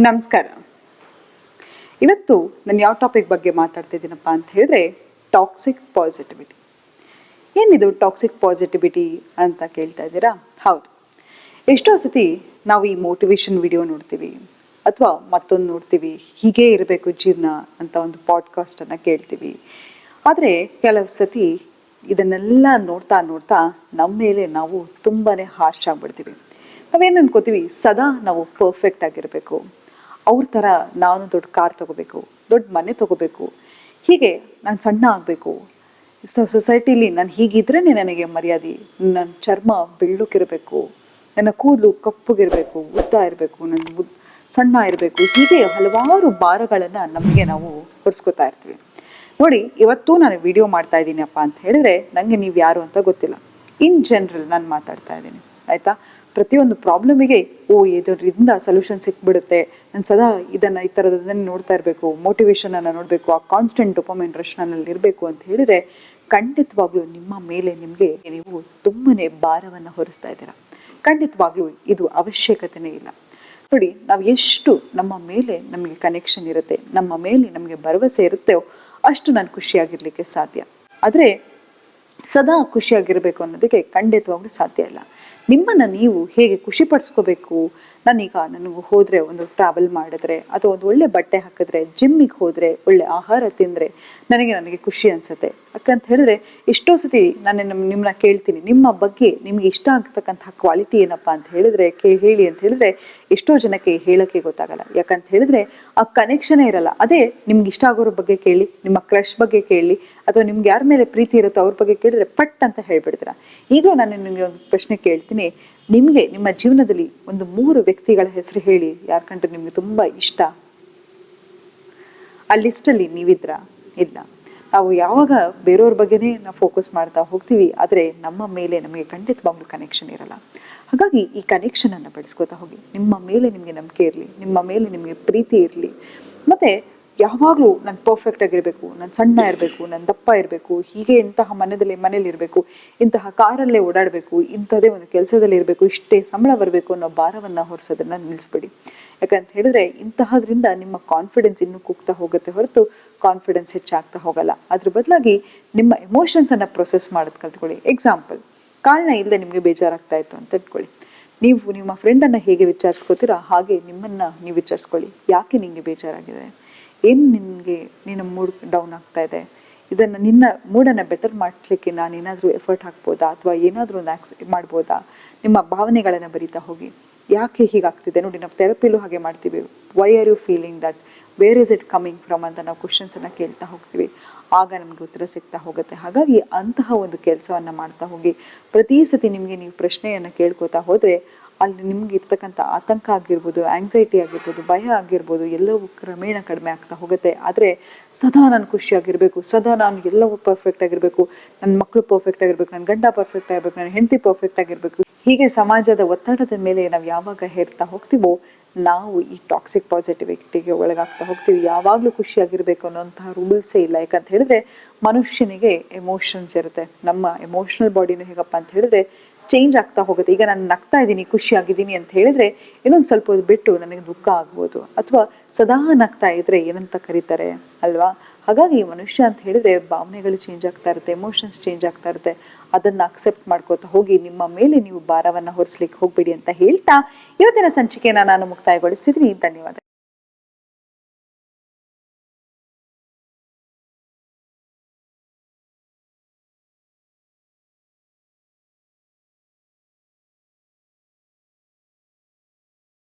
ನಮಸ್ಕಾರ. ಇವತ್ತು ನಾನು ಯಾವ ಟಾಪಿಕ್ ಬಗ್ಗೆ ಮಾತಾಡ್ತಿದ್ದೀನಪ್ಪ ಅಂತ ಹೇಳಿದ್ರೆ ಟಾಕ್ಸಿಕ್ ಪಾಸಿಟಿವಿಟಿ. ಏನಿದು ಟಾಕ್ಸಿಕ್ ಪಾಸಿಟಿವಿಟಿ ಅಂತ ಕೇಳ್ತಾ ಇದ್ದೀರಾ? ಹೌದು, ಎಷ್ಟೋ ಸತಿ ನಾವು ಈ ಮೋಟಿವೇಶನ್ ವಿಡಿಯೋ ನೋಡ್ತೀವಿ ಅಥವಾ ಮತ್ತೊಂದು ನೋಡ್ತೀವಿ, ಹೀಗೆ ಇರಬೇಕು ಜೀವನ ಅಂತ ಒಂದು ಪಾಡ್ಕಾಸ್ಟನ್ನು ಕೇಳ್ತೀವಿ. ಆದರೆ ಕೆಲವು ಸತಿ ಇದನ್ನೆಲ್ಲ ನೋಡ್ತಾ ನೋಡ್ತಾ ನಮ್ಮ ಮೇಲೆ ನಾವು ತುಂಬಾ ಹಾರ್ಶ್ ಆಗಿಬಿಡ್ತೀವಿ. ನಾವೇನು ಅನ್ಕೋತೀವಿ, ಸದಾ ನಾವು ಪರ್ಫೆಕ್ಟ್ ಆಗಿರಬೇಕು, ಅವ್ರ ಥರ ನಾನು ದೊಡ್ಡ ಕಾರ್ ತಗೋಬೇಕು, ದೊಡ್ಡ ಮನೆ ತಗೋಬೇಕು, ಹೀಗೆ ನಾನು ಸಣ್ಣ ಆಗಬೇಕು, ಸೊಸೈಟಿಲಿ ನಾನು ಹೀಗಿದ್ರೇ ನನಗೆ ಮರ್ಯಾದೆ, ನನ್ನ ಚರ್ಮ ಬೆಳ್ಳಕ್ಕಿರಬೇಕು, ನನ್ನ ಕೂದಲು ಕಪ್ಪಗಿರಬೇಕು, ಉದ್ದ ಇರಬೇಕು, ನನ್ನ ಸಣ್ಣ ಇರಬೇಕು, ಹೀಗೆ ಹಲವಾರು ಭಾರಗಳನ್ನು ನಮಗೆ ನಾವು ಹೊರಿಸ್ಕೊತಾ ಇರ್ತೀವಿ. ನೋಡಿ, ಇವತ್ತು ನಾನು ವಿಡಿಯೋ ಮಾಡ್ತಾ ಇದ್ದೀನಪ್ಪ ಅಂತ ಹೇಳಿದ್ರೆ ನನಗೆ ನೀವು ಯಾರು ಅಂತ ಗೊತ್ತಿಲ್ಲ. ಇನ್ ಜನರಲ್ ನಾನು ಮಾತಾಡ್ತಾ ಇದ್ದೀನಿ, ಆಯಿತಾ? ಪ್ರತಿಯೊಂದು ಪ್ರಾಬ್ಲಮಿಗೆ ಇದರಿಂದ ಸೊಲ್ಯೂಷನ್ ಸಿಕ್ಬಿಡುತ್ತೆ, ನಾನು ಸದಾ ಈ ಥರದನ್ನು ನೋಡ್ತಾ ಇರಬೇಕು, ಮೋಟಿವೇಶನನ್ನು ನೋಡಬೇಕು, ಆ ಕಾನ್ಸ್ಟೆಂಟ್ ಡೋಪಮೈನ್ ರಶ್ ನನ್ನಲ್ಲಿ ಇರಬೇಕು ಅಂತ ಹೇಳಿದ್ರೆ ಖಂಡಿತವಾಗ್ಲೂ ನಿಮ್ಮ ಮೇಲೆ ನೀವು ತುಂಬನೇ ಭಾರವನ್ನು ಹೊರಿಸ್ತಾ ಇದ್ದೀರಾ. ಖಂಡಿತವಾಗ್ಲೂ ಇದು ಅವಶ್ಯಕತೆನೇ ಇಲ್ಲ. ನೋಡಿ, ನಾವು ಎಷ್ಟು ನಮ್ಮ ಮೇಲೆ ನಮಗೆ ಕನೆಕ್ಷನ್ ಇರುತ್ತೆ, ನಮ್ಮ ಮೇಲೆ ನಮಗೆ ಭರವಸೆ ಇರುತ್ತೋ ಅಷ್ಟು ನಾನು ಖುಷಿಯಾಗಿರ್ಲಿಕ್ಕೆ ಸಾಧ್ಯ. ಆದರೆ ಸದಾ ಖುಷಿಯಾಗಿರ್ಬೇಕು ಅನ್ನೋದಕ್ಕೆ ಖಂಡಿತವಾಗ್ಲೂ ಸಾಧ್ಯ ಇಲ್ಲ. ನಿಮ್ಮನ್ನು ನೀವು ಹೇಗೆ ಖುಷಿ ಪಡಿಸ್ಕೋಬೇಕು, ನನಗೆ ಹೋದರೆ ಒಂದು ಟ್ರಾವೆಲ್ ಮಾಡಿದ್ರೆ ಅಥವಾ ಒಂದು ಒಳ್ಳೆ ಬಟ್ಟೆ ಹಾಕಿದ್ರೆ, ಜಿಮ್ಮಿಗೆ ಹೋದರೆ, ಒಳ್ಳೆ ಆಹಾರ ತಿಂದರೆ ನನಗೆ ಖುಷಿ ಅನಿಸುತ್ತೆ. ಯಾಕಂತ ಹೇಳಿದ್ರೆ ಎಷ್ಟೋ ಸತಿ ನಾನು ನಿಮ್ಮನ್ನ ಕೇಳ್ತೀನಿ, ನಿಮ್ಮ ಬಗ್ಗೆ ನಿಮ್ಗೆ ಇಷ್ಟ ಆಗ್ತಕ್ಕಂಥ ಕ್ವಾಲಿಟಿ ಏನಪ್ಪ ಅಂತ ಹೇಳಿದ್ರೆ ಹೇಳಿ ಅಂತ ಹೇಳಿದ್ರೆ ಎಷ್ಟೋ ಜನಕ್ಕೆ ಹೇಳೋಕ್ಕೆ ಗೊತ್ತಾಗಲ್ಲ. ಯಾಕಂತ ಹೇಳಿದ್ರೆ ಆ ಕನೆಕ್ಷನೇ ಇರಲ್ಲ. ಅದೇ ನಿಮ್ಗೆ ಇಷ್ಟ ಆಗೋರ ಬಗ್ಗೆ ಕೇಳಿ, ನಿಮ್ಮ ಕ್ರಶ್ ಬಗ್ಗೆ ಕೇಳಿ, ಅಥವಾ ನಿಮ್ಗೆ ಯಾರ ಮೇಲೆ ಪ್ರೀತಿ ಇರುತ್ತೋ ಅವ್ರ ಬಗ್ಗೆ ಕೇಳಿದ್ರೆ ಪಟ್ ಅಂತ ಹೇಳ್ಬಿಡ್ತೀರಾ. ಈಗಲೂ ನಾನು ನಿಮಗೆ ಒಂದು ಪ್ರಶ್ನೆ ಕೇಳ್ತೀನಿ, ನಿಮಗೆ ನಿಮ್ಮ ಜೀವನದಲ್ಲಿ ಒಂದು 3 ವ್ಯಕ್ತಿಗಳ ಹೆಸರು ಹೇಳಿ, ಯಾಕಂದ್ರೆ ನಿಮ್ಗೆ ತುಂಬಾ ಇಷ್ಟ. ಆ ಲಿಸ್ಟಲ್ಲಿ ನೀವಿದ್ರ? ಇಲ್ಲ. ನಾವು ಯಾವಾಗ ಬೇರೆಯವ್ರ ಬಗ್ಗೆನೇ ನಾವು ಫೋಕಸ್ ಮಾಡ್ತಾ ಹೋಗ್ತೀವಿ, ಆದರೆ ನಮ್ಮ ಮೇಲೆ ನಮಗೆ ಖಂಡಿತವಾಗ್ಲೂ ಕನೆಕ್ಷನ್ ಇರಲ್ಲ. ಹಾಗಾಗಿ ಈ ಕನೆಕ್ಷನ್ ಅನ್ನು ಬೆಳೆಸ್ಕೋತಾ ಹೋಗಿ. ನಿಮ್ಮ ಮೇಲೆ ನಿಮಗೆ ನಂಬಿಕೆ ಇರಲಿ, ನಿಮ್ಮ ಮೇಲೆ ನಿಮಗೆ ಪ್ರೀತಿ ಇರಲಿ. ಮತ್ತೆ ಯಾವಾಗಲೂ ನಾನು ಪರ್ಫೆಕ್ಟ್ ಆಗಿರಬೇಕು, ನಾನು ಸಣ್ಣ ಇರಬೇಕು, ನಾನು ದಪ್ಪ ಇರಬೇಕು, ಹೀಗೆ ಇಂತಹ ಮನೇಲಿ ಇರಬೇಕು, ಇಂತಹ ಕಾರಲ್ಲೇ ಓಡಾಡಬೇಕು, ಇಂಥದೇ ಒಂದು ಕೆಲಸದಲ್ಲಿ ಇರಬೇಕು, ಇಷ್ಟೇ ಸಂಬಳ ಬರಬೇಕು ಅನ್ನೋ ಭಾರವನ್ನು ಹೊರಿಸೋದನ್ನ ನಿಲ್ಲಿಸ್ಬೇಡಿ. ಯಾಕಂತ ಹೇಳಿದ್ರೆ ಇಂತಹದ್ರಿಂದ ನಿಮ್ಮ ಕಾನ್ಫಿಡೆನ್ಸ್ ಇನ್ನೂ ಕುಗ್ತಾ ಹೋಗುತ್ತೆ ಹೊರತು ಕಾನ್ಫಿಡೆನ್ಸ್ ಹೆಚ್ಚಾಗ್ತಾ ಹೋಗಲ್ಲ. ಅದ್ರ ಬದಲಾಗಿ ನಿಮ್ಮ ಎಮೋಷನ್ಸ್ ಅನ್ನ ಪ್ರೊಸೆಸ್ ಮಾಡೋದು ಕಲ್ತ್ಕೊಳ್ಳಿ. ಎಕ್ಸಾಂಪಲ್, ಕಾರಣ ಇಲ್ಲದೆ ನಿಮಗೆ ಬೇಜಾರಾಗ್ತಾ ಇತ್ತು ಅಂತ ಇಟ್ಕೊಳ್ಳಿ. ನೀವು ನಿಮ್ಮ ಫ್ರೆಂಡನ್ನು ಹೇಗೆ ವಿಚಾರಿಸ್ಕೋತೀರಾ ಹಾಗೆ ನಿಮ್ಮನ್ನ ನೀವು ವಿಚಾರಿಸ್ಕೊಳ್ಳಿ. ಯಾಕೆ ನಿಮಗೆ ಬೇಜಾರಾಗಿದೆ, ಏನು ನಿನ್ನ ಮೂಡ್ ಡೌನ್ ಆಗ್ತಾ ಇದೆ, ಇದನ್ನು ನಿನ್ನ ಮೂಡನ್ನು ಬೆಟರ್ ಮಾಡಲಿಕ್ಕೆ ನಾನು ಏನಾದರೂ ಎಫರ್ಟ್ ಹಾಕ್ಬೋದಾ ಅಥವಾ ಏನಾದರೂ ಒಂದು ಆಕ್ಸೆಪ್ಟ್ ಮಾಡ್ಬೋದಾ? ನಿಮ್ಮ ಭಾವನೆಗಳನ್ನು ಬರೀತಾ ಹೋಗಿ. ಯಾಕೆ ಹೀಗಾಗ್ತಿದೆ? ನೋಡಿ, ನಾವು ಥೆರಪಿಲೂ ಹಾಗೆ ಮಾಡ್ತೀವಿ. Why are you feeling that, where is it coming from ಅಂತ ನಾವು ಕ್ವಶನ್ಸನ್ನು ಕೇಳ್ತಾ ಹೋಗ್ತೀವಿ. ಆಗ ನಮಗೆ ಉತ್ತರ ಸಿಗ್ತಾ ಹೋಗುತ್ತೆ. ಹಾಗಾಗಿ ಅಂತಹ ಒಂದು ಕೆಲಸವನ್ನು ಮಾಡ್ತಾ ಹೋಗಿ. ಪ್ರತಿ ಸತಿ ನಿಮಗೆ ನೀವು ಪ್ರಶ್ನೆಯನ್ನು ಕೇಳ್ಕೊತಾ ಹೋದರೆ ಅಲ್ಲಿ ನಿಮ್ಗೆ ಇರ್ತಕ್ಕಂಥ ಆತಂಕ ಆಗಿರ್ಬೋದು, ಆಂಗ್ಸೈಟಿ ಆಗಿರ್ಬೋದು, ಭಯ ಆಗಿರ್ಬೋದು, ಎಲ್ಲವೂ ಕ್ರಮೇಣ ಕಡಿಮೆ ಆಗ್ತಾ ಹೋಗುತ್ತೆ. ಆದರೆ ಸದಾ ನಾನು ಖುಷಿಯಾಗಿರ್ಬೇಕು, ಸದಾ ನಾನು ಎಲ್ಲವೂ ಪರ್ಫೆಕ್ಟ್ ಆಗಿರಬೇಕು, ನನ್ನ ಮಕ್ಕಳು ಪರ್ಫೆಕ್ಟ್ ಆಗಿರ್ಬೇಕು, ನನ್ನ ಗಂಡ ಪರ್ಫೆಕ್ಟ್ ಆಗಿರ್ಬೇಕು, ನನ್ನ ಹೆಂಡತಿ ಪರ್ಫೆಕ್ಟ್ ಆಗಿರಬೇಕು, ಹೀಗೆ ಸಮಾಜದ ಒತ್ತಡದ ಮೇಲೆ ನಾವು ಯಾವಾಗ ಹೇರ್ತಾ ಹೋಗ್ತೀವೋ ನಾವು ಈ ಟಾಕ್ಸಿಕ್ ಪಾಸಿಟಿವಿಟಿಗೆ ಒಳಗಾಗ್ತಾ ಹೋಗ್ತೀವಿ. ಯಾವಾಗಲೂ ಖುಷಿಯಾಗಿರ್ಬೇಕು ಅನ್ನೋಂತಹ ರೂಲ್ಸೇ ಇಲ್ಲ. ಯಾಕಂತ ಹೇಳಿದ್ರೆ ಮನುಷ್ಯನಿಗೆ ಎಮೋಷನ್ಸ್ ಇರುತ್ತೆ. ನಮ್ಮ ಎಮೋಷನಲ್ ಬಾಡಿನೂ ಹೇಗಪ್ಪ ಅಂತ ಹೇಳಿದ್ರೆ ಚೇಂಜ್ ಆಗ್ತಾ ಹೋಗುತ್ತೆ. ಈಗ ನಾನು ನಗ್ತಾ ಇದ್ದೀನಿ, ಖುಷಿಯಾಗಿದ್ದೀನಿ ಅಂತ ಹೇಳಿದ್ರೆ ಇನ್ನೊಂದು ಸ್ವಲ್ಪ ಹೊತ್ತು ಬಿಟ್ಟು ನನಗೆ ದುಃಖ ಆಗ್ಬೋದು, ಅಥವಾ ಸದಾ ನಗ್ತಾ ಇದ್ರೆ ಏನಂತ ಕರೀತಾರೆ ಅಲ್ವಾ? ಹಾಗಾಗಿ ಮನುಷ್ಯ ಅಂತ ಹೇಳಿದ್ರೆ ಭಾವನೆಗಳು ಚೇಂಜ್ ಆಗ್ತಾ ಇರುತ್ತೆ, ಎಮೋಷನ್ಸ್ ಚೇಂಜ್ ಆಗ್ತಾ ಇರುತ್ತೆ. ಅದನ್ನ ಅಕ್ಸೆಪ್ಟ್ ಮಾಡ್ಕೋತಾ ಹೋಗಿ. ನಿಮ್ಮ ಮೇಲೆ ನೀವು ಭಾರವನ್ನು ಹೊರಿಸ್ಲಿಕ್ಕೆ ಹೋಗ್ಬೇಡಿ ಅಂತ ಹೇಳ್ತಾ ಇವತ್ತಿನ ಸಂಚಿಕೆಯನ್ನು ನಾನು ಮುಕ್ತಾಯಗೊಳಿಸ್ತಿದ್ದೀನಿ. ಧನ್ಯವಾದ.